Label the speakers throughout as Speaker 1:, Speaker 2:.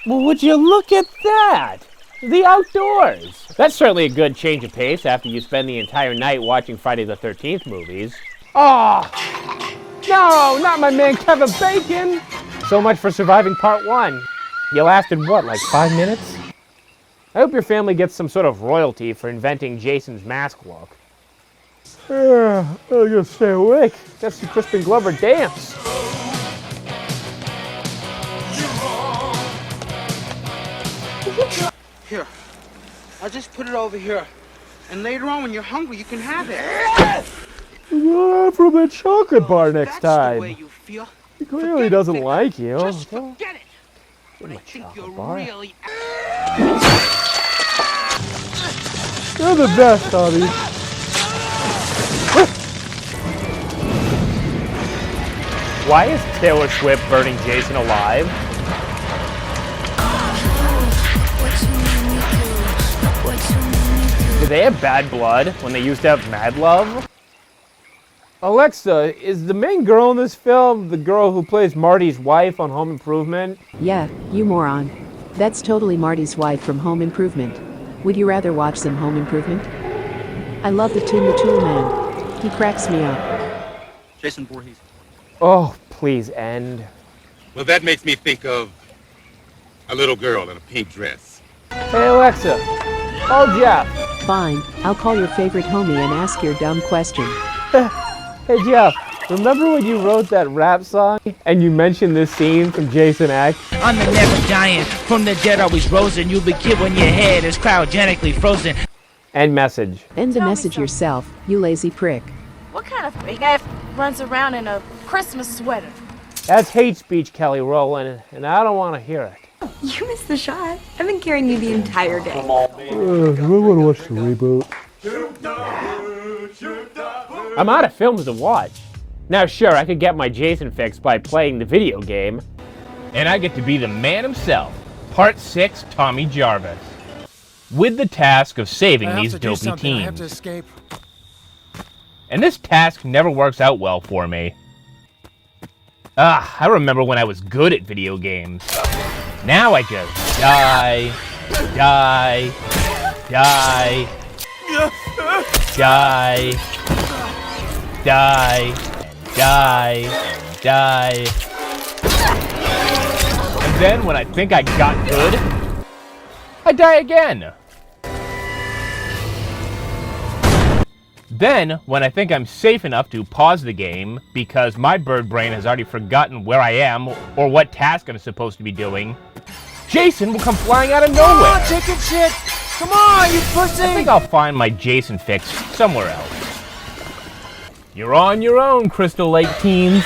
Speaker 1: Well, would you look at that? The outdoors. That's certainly a good change of pace after you spend the entire night watching Friday the 13th movies. Oh, no, not my man Kevin Bacon. So much for surviving part 1. You lasted what, like 5 minutes? I hope your family gets some sort of royalty for inventing Jason's mask look. I gotta stay awake. That's the Crispin Glover dance.
Speaker 2: Here, I'll just put it over here. And later on, when you're hungry, you can have it.
Speaker 1: From the chocolate bar next time.
Speaker 2: That's the way you feel.
Speaker 1: He clearly doesn't like you.
Speaker 2: Just forget it. But I think you're really...
Speaker 1: You're the best, Tommy. Why is Taylor Swift burning Jason alive? Did they have bad blood when they used to have mad love? Alexa, is the main girl in this film the girl who plays Marty's wife on Home Improvement?
Speaker 3: Yeah, you moron. That's totally Marty's wife from Home Improvement. Would you rather watch some Home Improvement? I love the Toon the Tool Man. He cracks me up.
Speaker 4: Jason Voorhees.
Speaker 1: Oh, please end.
Speaker 5: Well, that makes me think of a little girl in a pink dress.
Speaker 1: Hey, Alexa. Oh, Jeff.
Speaker 3: Fine, I'll call your favorite homie and ask your dumb question.
Speaker 1: Hey, Jeff. Remember when you wrote that rap song and you mentioned this scene from Jason X?
Speaker 6: I'm the never dying, from the dead always risen. You'll be killed when your head is cryogenically frozen.
Speaker 1: End message.
Speaker 3: End the message yourself, you lazy prick.
Speaker 7: What kind of big ass runs around in a Christmas sweater?
Speaker 1: That's hate speech, Kelly Rowland, and I don't want to hear it.
Speaker 8: You missed the shot. I've been carrying you the entire day.
Speaker 1: I want to watch the reboot. I'm out of films to watch. Now, sure, I could get my Jason fix by playing the video game. And I get to be the man himself. Part 6, Tommy Jarvis. With the task of saving these dopey teens.
Speaker 9: I have to escape.
Speaker 1: And this task never works out well for me. I remember when I was good at video games. Now I just die, die, die, die, die, die, die. And then when I think I got good, I die again. Then, when I think I'm safe enough to pause the game, because my bird brain has already forgotten where I am or what task I'm supposed to be doing, Jason will come flying out of nowhere.
Speaker 9: Oh, chicken shit! Come on, you pussy!
Speaker 1: I think I'll find my Jason fix somewhere else. You're on your own, Crystal Lake teens.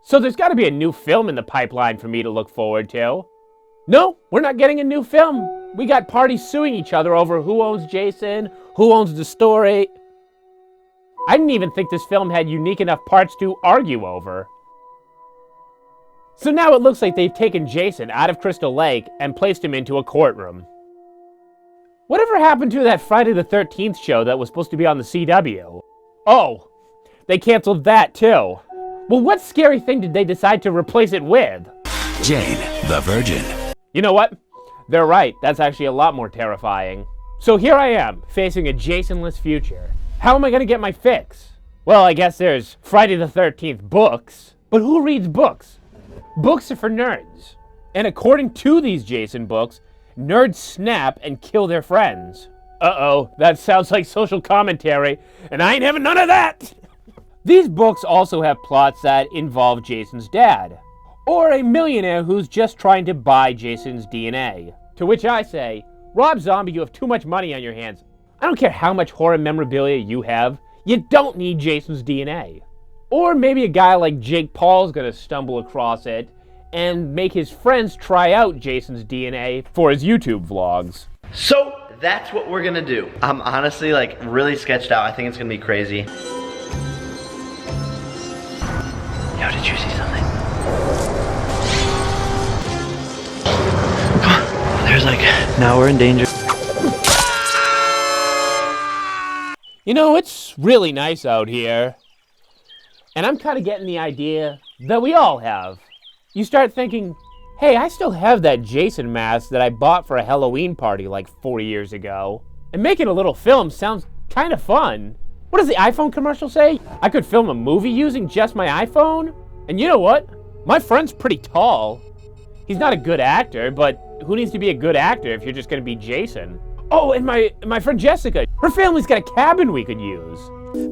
Speaker 1: So there's got to be a new film in the pipeline for me to look forward to. No, we're not getting a new film. We got parties suing each other over who owns Jason, who owns the story. I didn't even think this film had unique enough parts to argue over. So now it looks like they've taken Jason out of Crystal Lake and placed him into a courtroom. Whatever happened to that Friday the 13th show that was supposed to be on the CW? Oh, they canceled that too. Well, what scary thing did they decide to replace it with?
Speaker 10: Jane, the Virgin.
Speaker 1: You know what? They're right. That's actually a lot more terrifying. So here I am, facing a Jason-less future. How am I going to get my fix? Well, I guess there's Friday the 13th books. But who reads books? Books are for nerds. And according to these Jason books, nerds snap and kill their friends. Uh-oh, that sounds like social commentary, and I ain't having none of that! These books also have plots that involve Jason's dad, or a millionaire who's just trying to buy Jason's DNA. To which I say, Rob Zombie, you have too much money on your hands. I don't care how much horror memorabilia you have, you don't need Jason's DNA. Or maybe a guy like Jake Paul's gonna stumble across it and make his friends try out Jason's DNA for his YouTube vlogs.
Speaker 11: So that's what we're gonna do. I'm honestly really sketched out. I think it's gonna be crazy. Yo, did you see something? Come on. There's now we're in danger.
Speaker 1: You know, it's really nice out here. And I'm kind of getting the idea that we all have. You start thinking, hey, I still have that Jason mask that I bought for a Halloween party like 4 years ago. And making a little film sounds kind of fun. What does the iPhone commercial say? I could film a movie using just my iPhone? And you know what? My friend's pretty tall. He's not a good actor, but who needs to be a good actor if you're just gonna be Jason? Oh, and my friend Jessica, her family's got a cabin we could use.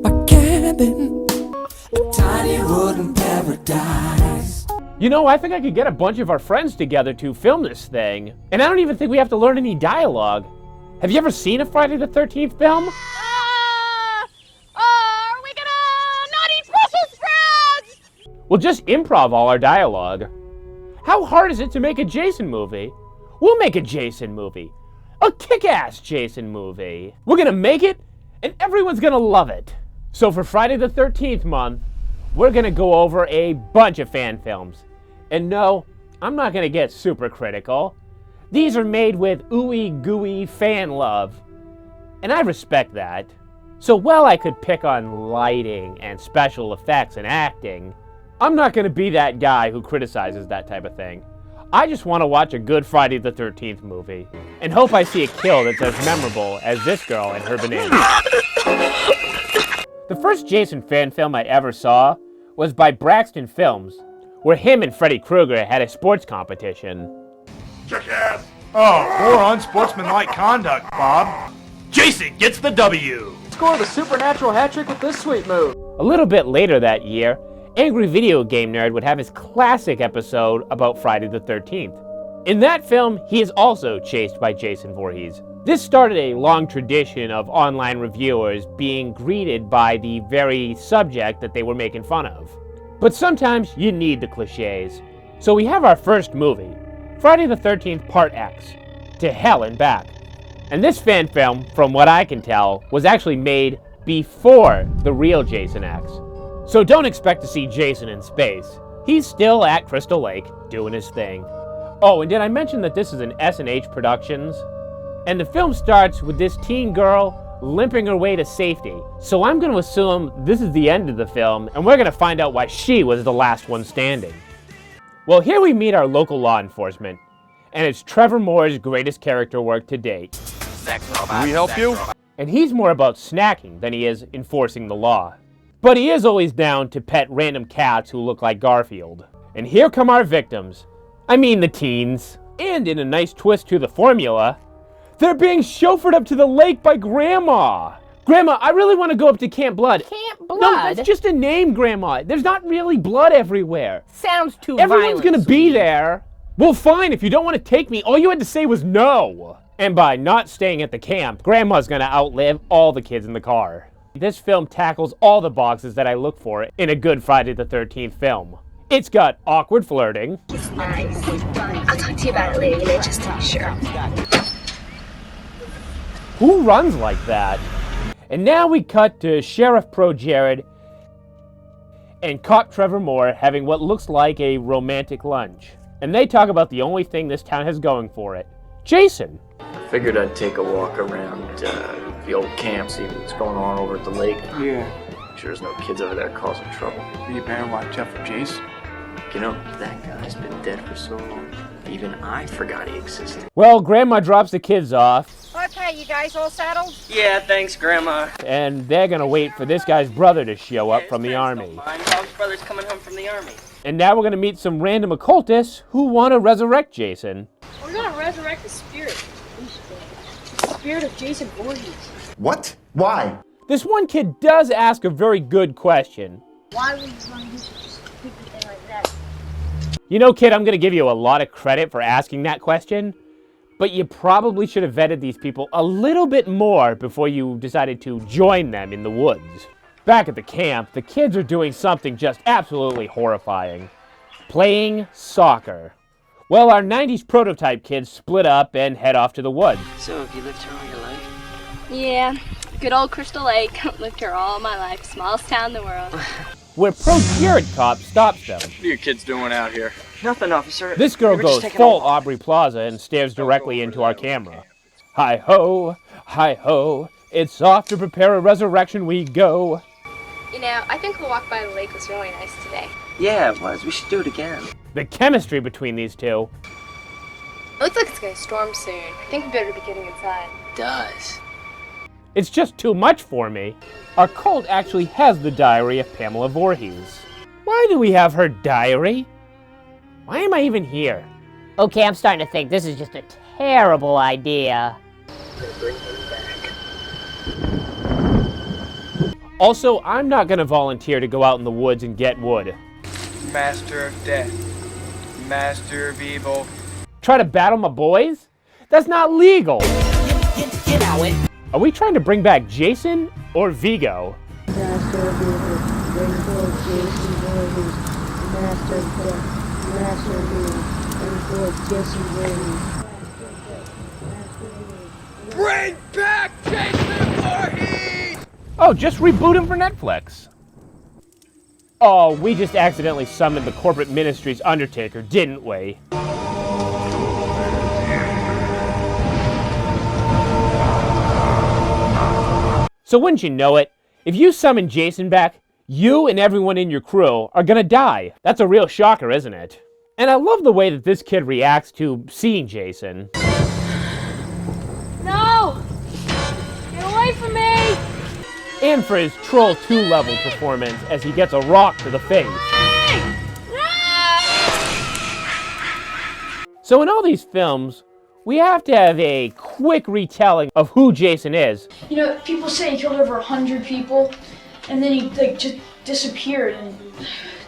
Speaker 9: My cabin, a tiny wooden paradise.
Speaker 1: You know, I think I could get a bunch of our friends together to film this thing. And I don't even think we have to learn any dialogue. Have you ever seen a Friday the 13th film?
Speaker 7: Are we gonna not eat Brussels sprouts?
Speaker 1: We'll just improv all our dialogue. How hard is it to make a Jason movie? We'll make a Jason movie. A kick-ass Jason movie. We're gonna make it, and everyone's gonna love it. So for Friday the 13th month, we're gonna go over a bunch of fan films. And no, I'm not gonna get super critical. These are made with ooey gooey fan love. And I respect that. So while I could pick on lighting and special effects and acting, I'm not gonna be that guy who criticizes that type of thing. I just want to watch a good Friday the 13th movie, and hope I see a kill that's as memorable as this girl and her banana. The first Jason fan film I ever saw was by Braxton Films, where him and Freddy Krueger had a sports competition.
Speaker 5: Jackass!
Speaker 9: Oh, poor unsportsmanlike conduct, Bob.
Speaker 6: Jason gets the W.
Speaker 9: Score the supernatural hat trick with this sweet move.
Speaker 1: A little bit later that year, Angry Video Game Nerd would have his classic episode about Friday the 13th. In that film, he is also chased by Jason Voorhees. This started a long tradition of online reviewers being greeted by the very subject that they were making fun of. But sometimes you need the cliches. So we have our first movie, Friday the 13th Part X, To Hell and Back. And this fan film, from what I can tell, was actually made before the real Jason X. So don't expect to see Jason in space. He's still at Crystal Lake, doing his thing. Oh, and did I mention that this is an S&H Productions? And the film starts with this teen girl limping her way to safety. So I'm going to assume this is the end of the film, and we're going to find out why she was the last one standing. Well, here we meet our local law enforcement, and it's Trevor Moore's greatest character work to date.
Speaker 5: Can we help you?
Speaker 1: And he's more about snacking than he is enforcing the law. But he is always down to pet random cats who look like Garfield. And here come our victims. I mean the teens. And in a nice twist to the formula, they're being chauffeured up to the lake by Grandma. Grandma, I really want to go up to Camp Blood.
Speaker 7: Camp Blood?
Speaker 1: No, that's just a name, Grandma. There's not really blood everywhere.
Speaker 7: Sounds too
Speaker 1: Everyone's
Speaker 7: violent,
Speaker 1: gonna be
Speaker 7: sweetie.
Speaker 1: there. Well, fine, if you don't want to take me, all you had to say was no. And by not staying at the camp, Grandma's gonna outlive all the kids in the car. This film tackles all the boxes that I look for in a good Friday the 13th film. It's got awkward flirting.
Speaker 8: It's nice. I'll talk to you about it later, just to be sure.
Speaker 1: Who runs like that? And now we cut to Sheriff Pro Jared and Cop Trevor Moore having what looks like a romantic lunch. And they talk about the only thing this town has going for it, Jason.
Speaker 4: Figured I'd take a walk around the old camp, see what's going on over at the lake.
Speaker 2: Yeah.
Speaker 4: Make sure there's no kids over there causing trouble.
Speaker 2: You better watch out for Jason.
Speaker 4: You know, that guy's been dead for so long, even I forgot he existed.
Speaker 1: Well, Grandma drops the kids off,
Speaker 7: Okay, you guys all settled?
Speaker 4: Yeah, thanks, Grandma.
Speaker 1: and they're gonna wait for this guy's brother to show up from the army.
Speaker 4: Bob's brother's coming home from the army.
Speaker 1: And now we're gonna meet some random occultists who want to resurrect Jason.
Speaker 12: We're gonna resurrect the spirit. The spirit of Jason Voorhees.
Speaker 13: What? Why?
Speaker 1: This one kid does ask a very good question.
Speaker 12: Why would you want to do such a stupid thing like that?
Speaker 1: You know, kid, I'm gonna give you a lot of credit for asking that question, but you probably should have vetted these people a little bit more before you decided to join them in the woods. Back at the camp, the kids are doing something just absolutely horrifying. Playing soccer. Well, our 90s prototype kids split up and head off to the woods.
Speaker 4: So, have you lived here all your life?
Speaker 14: Yeah, good old Crystal Lake. Lived here all my life. Smallest town in the world.
Speaker 1: Where Pro Jared Cop stops them.
Speaker 4: What are you kids doing out here? Nothing, officer.
Speaker 1: This girl goes full Aubrey Plaza and stares directly into our camera. Hi-ho, hi-ho, it's off to prepare a resurrection we go.
Speaker 14: You know, I think the walk by the lake was really nice today.
Speaker 15: Yeah, it was. We should do it again.
Speaker 1: The chemistry between these two.
Speaker 14: It looks like it's gonna storm soon. I think we better be getting inside.
Speaker 15: It does.
Speaker 1: It's just too much for me. Our cult actually has the diary of Pamela Voorhees. Why do we have her diary? Why am I even here?
Speaker 16: Okay, I'm starting to think this is just a terrible idea.
Speaker 15: Bring him back.
Speaker 1: Also, I'm not gonna volunteer to go out in the woods and get wood.
Speaker 17: Master of death. Master of evil.
Speaker 1: Try to battle my boys? That's not legal! Are we trying to bring back Jason or Vigo?
Speaker 12: Master of evil, bring forth Jason Voorhees. Master of death, master of evil, bring forth Jason Voorhees.
Speaker 17: Bring back Jason Voorhees!
Speaker 1: Oh, just reboot him for Netflix. Oh, we just accidentally summoned the corporate ministry's Undertaker, didn't we? So wouldn't you know it, if you summon Jason back, you and everyone in your crew are gonna die. That's a real shocker, isn't it? And I love the way that this kid reacts to seeing Jason.
Speaker 12: No! Get away from me!
Speaker 1: And for his Troll 2 level performance as he gets a rock to the face. So in all these films, we have to have a quick retelling of who Jason is.
Speaker 12: You know, people say he killed over 100 people, and then he just disappeared, and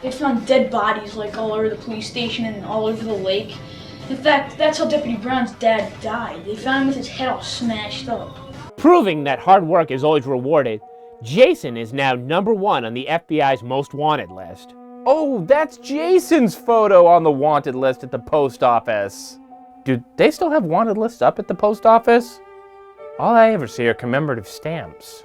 Speaker 12: they found dead bodies all over the police station and all over the lake. In fact, that's how Deputy Brown's dad died. They found him with his head all smashed up.
Speaker 1: Proving that hard work is always rewarded, Jason is now #1 on the FBI's most wanted list. Oh, that's Jason's photo on the wanted list at the post office. Do they still have wanted lists up at the post office? All I ever see are commemorative stamps.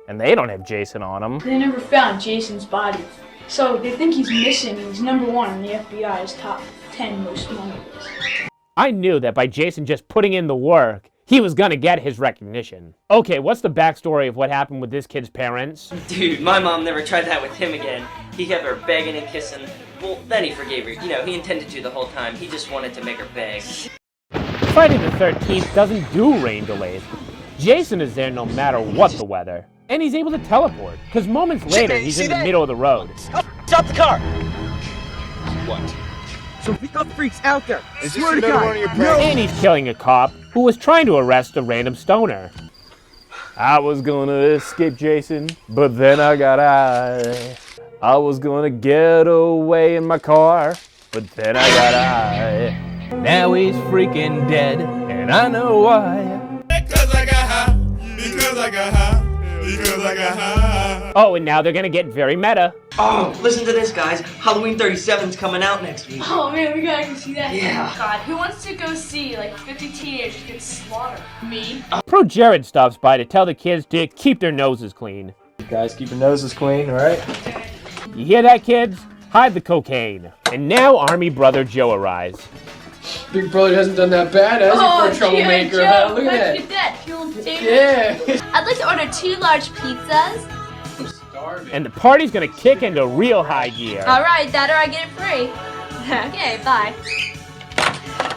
Speaker 1: And they don't have Jason on them.
Speaker 12: They never found Jason's body. So they think he's missing, and he's #1 on the FBI's top 10 most wanted list.
Speaker 1: I knew that by Jason just putting in the work, he was gonna get his recognition. Okay, what's the backstory of what happened with this kid's parents?
Speaker 15: Dude, my mom never tried that with him again. He kept her begging and kissing. Well, then he forgave her. You know, he intended to the whole time. He just wanted to make her beg.
Speaker 1: Friday the 13th doesn't do rain delays. Jason is there no matter what the weather. And he's able to teleport, because moments later he's in the middle of the road.
Speaker 17: Stop the car!
Speaker 15: What?
Speaker 17: So pick up freaks out there.
Speaker 5: Is this another one of your pranks?
Speaker 1: And he's killing a cop who was trying to arrest a random stoner. I was gonna escape Jason, but then I got high. I was gonna get away in my car, but then I got high. Now he's freaking dead, and I know why.
Speaker 5: Because I got high. Because I got high. Because I got high.
Speaker 1: Oh, and now they're gonna get very meta.
Speaker 15: Oh, listen to this, guys. Halloween 37's coming out next week.
Speaker 12: Oh man, we gotta go see that.
Speaker 15: Yeah.
Speaker 7: God, who wants to go see 50 teenagers get slaughtered? Me?
Speaker 1: Pro Jared stops by to tell the kids to keep their noses clean.
Speaker 18: Guys, keep your noses clean, alright?
Speaker 1: You hear that, kids? Hide the cocaine. And now Army Brother Joe arrives.
Speaker 18: Big brother hasn't done that bad, has he, for a troublemaker?
Speaker 7: Joe,
Speaker 18: Huh? Look at
Speaker 7: let's
Speaker 18: that.
Speaker 7: get that. Fuel and potato.
Speaker 18: Yeah.
Speaker 14: I'd like to order 2 large pizzas.
Speaker 1: And the party's gonna kick into real high gear.
Speaker 14: Alright, that or I get it free. Okay, bye.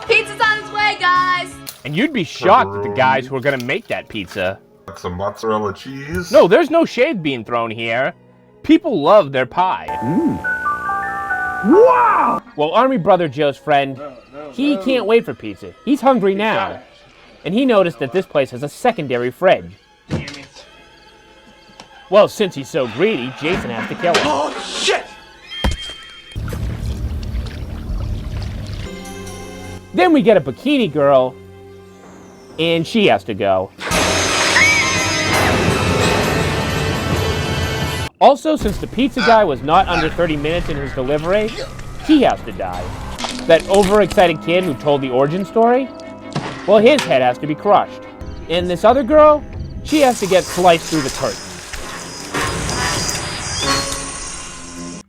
Speaker 14: Pizza's on its way, guys!
Speaker 1: And you'd be shocked at the guys who are gonna make that pizza.
Speaker 5: Some mozzarella cheese.
Speaker 1: No, there's no shade being thrown here. People love their pie. Wow! Well, Army Brother Joe's friend, he can't wait for pizza. He's hungry now. And he noticed that this place has a secondary fridge.
Speaker 17: Damn it.
Speaker 1: Well, since he's so greedy, Jason has to kill him.
Speaker 17: Oh, shit!
Speaker 1: Then we get a bikini girl, and she has to go. Also, since the pizza guy was not under 30 minutes in his delivery, he has to die. That overexcited kid who told the origin story, well, his head has to be crushed. And this other girl, she has to get sliced through the curtain.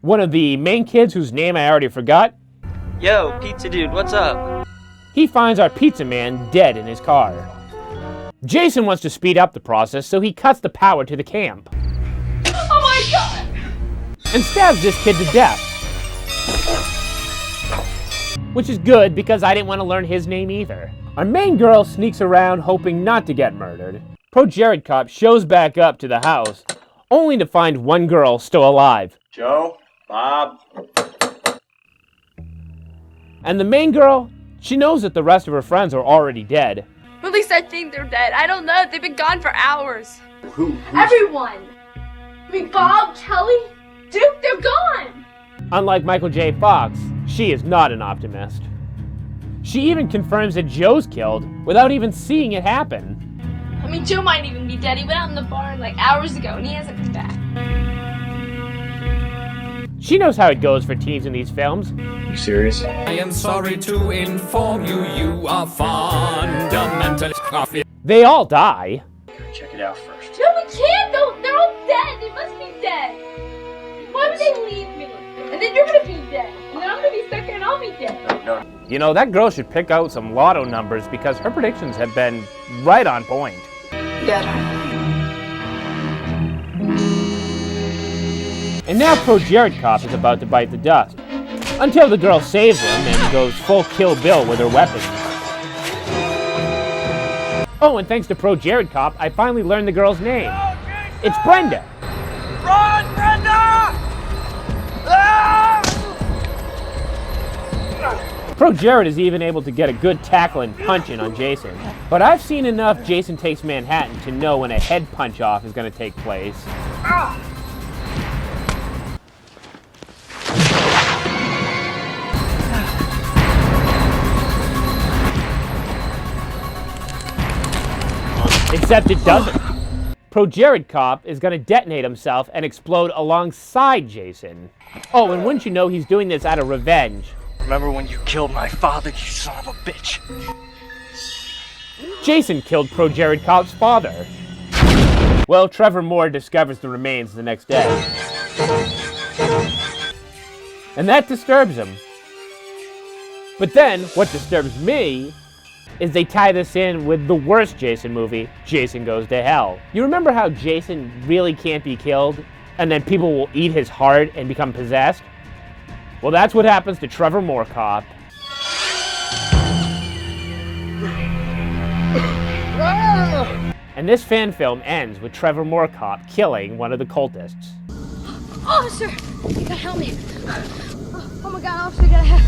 Speaker 1: One of the main kids, whose name I already forgot,
Speaker 15: Yo, pizza dude, what's up?
Speaker 1: he finds our pizza man dead in his car. Jason wants to speed up the process, so he cuts the power to the camp.
Speaker 12: Oh my god!
Speaker 1: And stabs this kid to death. Which is good because I didn't want to learn his name either. Our main girl sneaks around hoping not to get murdered. Pro Jared Cop shows back up to the house, only to find one girl still alive.
Speaker 4: Joe? Bob?
Speaker 1: And the main girl, she knows that the rest of her friends are already dead.
Speaker 14: At least I think they're dead. I don't know. They've been gone for hours.
Speaker 4: Who?
Speaker 14: Everyone. I mean, Bob, Kelly, Duke, they're gone.
Speaker 1: Unlike Michael J. Fox, she is not an optimist. She even confirms that Joe's killed without even seeing it happen.
Speaker 14: I mean, Joe might even be dead. He went out in the barn like hours ago and he hasn't come back.
Speaker 1: She knows how it goes for teens in these films.
Speaker 4: You serious?
Speaker 10: I am sorry to inform you, you are fundamentally coffee.
Speaker 1: They all die.
Speaker 4: Check it out first.
Speaker 14: No, we can't. They're all dead. They must be dead. Why would they leave me? And then you're gonna be dead. And then I'm gonna be stuck here and I'll be dead.
Speaker 4: No.
Speaker 1: You know, that girl should pick out some lotto numbers because her predictions have been right on point.
Speaker 14: Dead.
Speaker 1: And now Pro Jared Cop is about to bite the dust. Until the girl saves him and goes full Kill Bill with her weapons. Oh, and thanks to Pro Jared Cop, I finally learned the girl's name. It's Brenda.
Speaker 9: Run, Brenda! Ah!
Speaker 1: Pro Jared is even able to get a good tackle and punch in on Jason. But I've seen enough Jason Takes Manhattan to know when a head punch-off is going to take place.
Speaker 9: Ah!
Speaker 1: Except it doesn't. Pro Jared Cop is going to detonate himself and explode alongside Jason. Oh, and wouldn't you know he's doing this out of revenge.
Speaker 17: Remember when you killed my father, you son of a bitch?
Speaker 1: Jason killed Pro Jared Cop's father. Well, Trevor Moore discovers the remains the next day. And that disturbs him. But then, what disturbs me is they tie this in with the worst Jason movie, Jason Goes to Hell. You remember how Jason really can't be killed, and then people will eat his heart and become possessed? Well, that's what happens to Trevor Moore Cop. And this fan film ends with Trevor Moore Cop killing one of the cultists.
Speaker 14: Officer, you gotta help me. Oh my God, officer, you gotta help.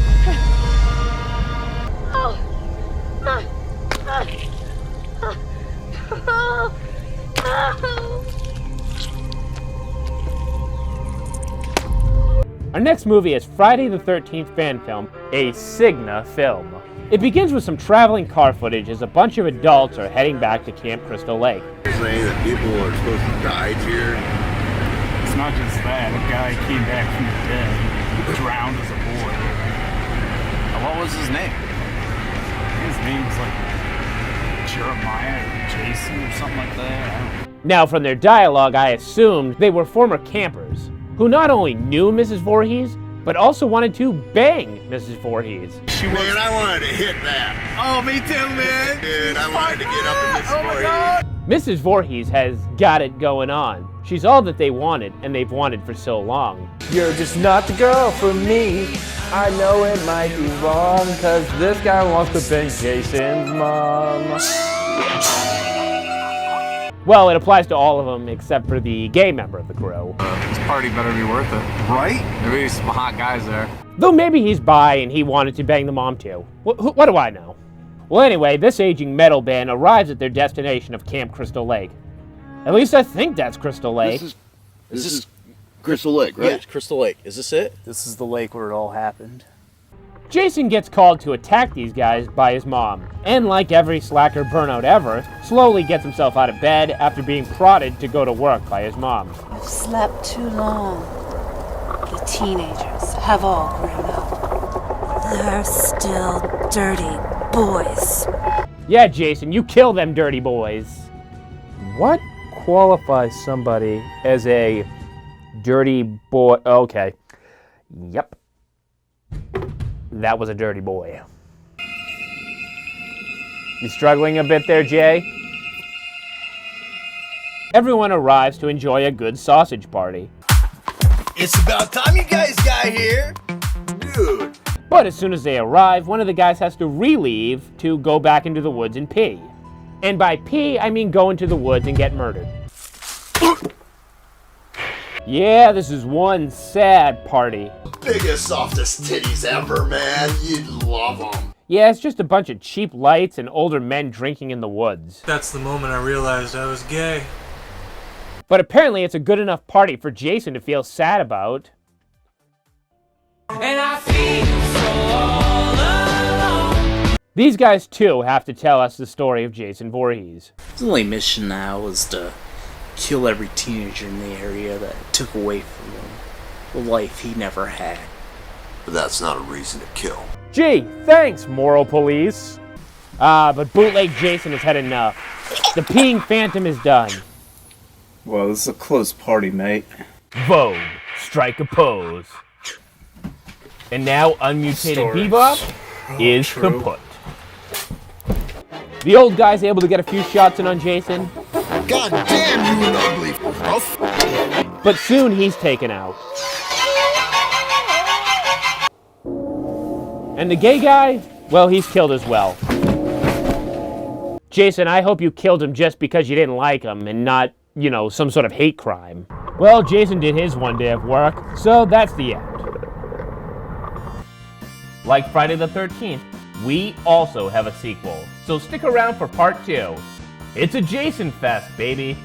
Speaker 14: Oh.
Speaker 1: Our next movie is Friday the 13th fan film, a Cigna film. It begins with some traveling car footage as a bunch of adults are heading back to Camp Crystal Lake.
Speaker 5: Saying that people are supposed to die here.
Speaker 9: It's not just that. A guy came back from the dead. He drowned as a boy.
Speaker 17: What was his name?
Speaker 9: His name was like Jeremiah or Jason or something like that.
Speaker 1: Now, from their dialogue, I assumed they were former campers who not only knew Mrs. Voorhees, but also wanted to bang Mrs. Voorhees.
Speaker 5: Man, I wanted to hit that. Oh, me too, man. Dude, I wanted to get up in Mrs. Voorhees.
Speaker 1: Mrs. Voorhees has got it going on. She's all that they wanted, and they've wanted for so long.
Speaker 19: You're just not the girl for me. I know it might be wrong, cause this guy wants to bang Jason's mom.
Speaker 1: Well, it applies to all of them except for the gay member of the crew.
Speaker 17: This party better be worth it. Right? Maybe some hot guys there.
Speaker 1: Though maybe he's bi and he wanted to bang the mom too. What do I know? Well, anyway, this aging metal band arrives at their destination of Camp Crystal Lake. At least I think that's Crystal Lake.
Speaker 5: This is Crystal Lake, right?
Speaker 17: Yeah, Crystal Lake. Is this it?
Speaker 19: This is the lake where it all happened.
Speaker 1: Jason gets called to attack these guys by his mom, and like every slacker burnout ever, slowly gets himself out of bed after being prodded to go to work by his mom.
Speaker 20: You've slept too long. The teenagers have all grown up. They're still dirty boys.
Speaker 1: Yeah, Jason, you kill them dirty boys. What qualifies somebody as a dirty boy? Okay. Yep. That was a dirty boy. You struggling a bit there, Jay? Everyone arrives to enjoy a good sausage party.
Speaker 21: It's about time you guys got here.
Speaker 5: Dude.
Speaker 1: But as soon as they arrive, one of the guys has to relieve to go back into the woods and pee. And by pee, I mean go into the woods and get murdered. Yeah, this is one sad party.
Speaker 5: Biggest, softest titties ever, man. You'd love them.
Speaker 1: Yeah, it's just a bunch of cheap lights and older men drinking in the woods.
Speaker 21: That's the moment I realized I was gay.
Speaker 1: But apparently it's a good enough party for Jason to feel sad about.
Speaker 10: And I feel so all alone.
Speaker 1: These guys too have to tell us the story of Jason Voorhees.
Speaker 22: His only mission now was to kill every teenager in the area that took away from him the life he never had.
Speaker 5: But that's not a reason to kill.
Speaker 1: Gee, thanks, moral police. But Bootleg Jason has had enough. The peeing phantom is done.
Speaker 22: Well, this is a close party, mate.
Speaker 1: Vogue, strike a pose. And now unmutated Bebop is kaput. The old guy's able to get a few shots in on Jason.
Speaker 5: God damn, you an ugly rough.
Speaker 1: But soon he's taken out. And the gay guy, well, he's killed as well. Jason, I hope you killed him just because you didn't like him and not, you know, some sort of hate crime. Well, Jason did his one day of work, so that's the end. Like Friday the 13th, we also have a sequel, so stick around for part 2. It's a Jason Fest, baby.